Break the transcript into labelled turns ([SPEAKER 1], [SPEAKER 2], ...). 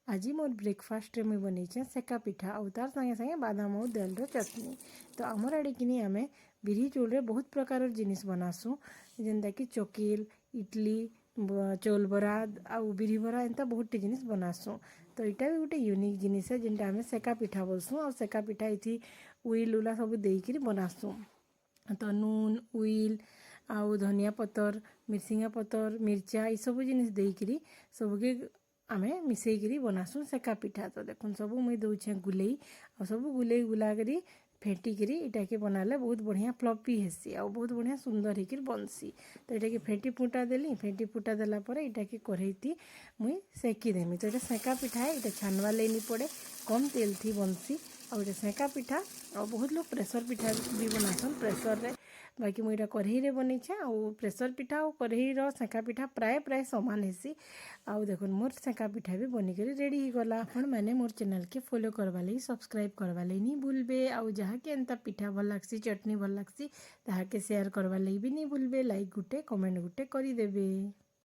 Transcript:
[SPEAKER 1] आज मोर ब्रेकफास्ट में बनईचे सेका पिठा और तार संगे संगे बादाम और दाल चटनी। तो आमर आड़े कि आम बिरी चौल बहुत प्रकार जिनिस बनासु जेनता कि चकिल इडली चौल बरा आउ बिरी बरा एंता बहुत जिनिस बनासु। तो यहाँ भी गोटे यूनिक जिनिस है जेनटा आम सेका पिठा बोलसु और सेका पिठा ये उइल उला सब देकर बनासु। तो नून उइल आउ धनिया पतर मिर्सिंगा पतर मिर्चा ये सब जिनिस देकर सबके आमे मिसेकरी बनासु सेका पिठा। तो देखुन सब मुई दौछे गुलई और सब गुलई गुला करी फेटिकी इटा के बनाले बहुत बढ़िया फ्लफी हेसी और बहुत बढ़िया सुंदर होकर बनसी। तो यहाँ फेटी फुटा देली फेटी फुटा देला पर इटा के कढ़ई मुई सेकी देमी। तो ये सेका पिठा है ये छानवा लेनी पड़े कम तेल थी बनसी और ये सेका पिठा और बहुत लोग प्रेसर पिठा भी बनासन प्रेसर रे बाकी मुझे कढ़ई रे बनईछे और प्रेसर पिठा और कढ़ई सेका पिठा प्राय प्राय सामान हेसी। आउ देखो मोर सेका पिठा भी बनिक रेडी ही गला। आपण मैंने मोर चैनल के फॉलो करवा लगी सब्सक्राइब करवा लगी नहीं भूलबे आउ जहाँ के एंता पिठा भल लगसी चटनी भल लगसी ताहा के शेयर करवा लगी भी नहीं भूलबे। लाइक गुटे कमेंट गुटे करी देबे।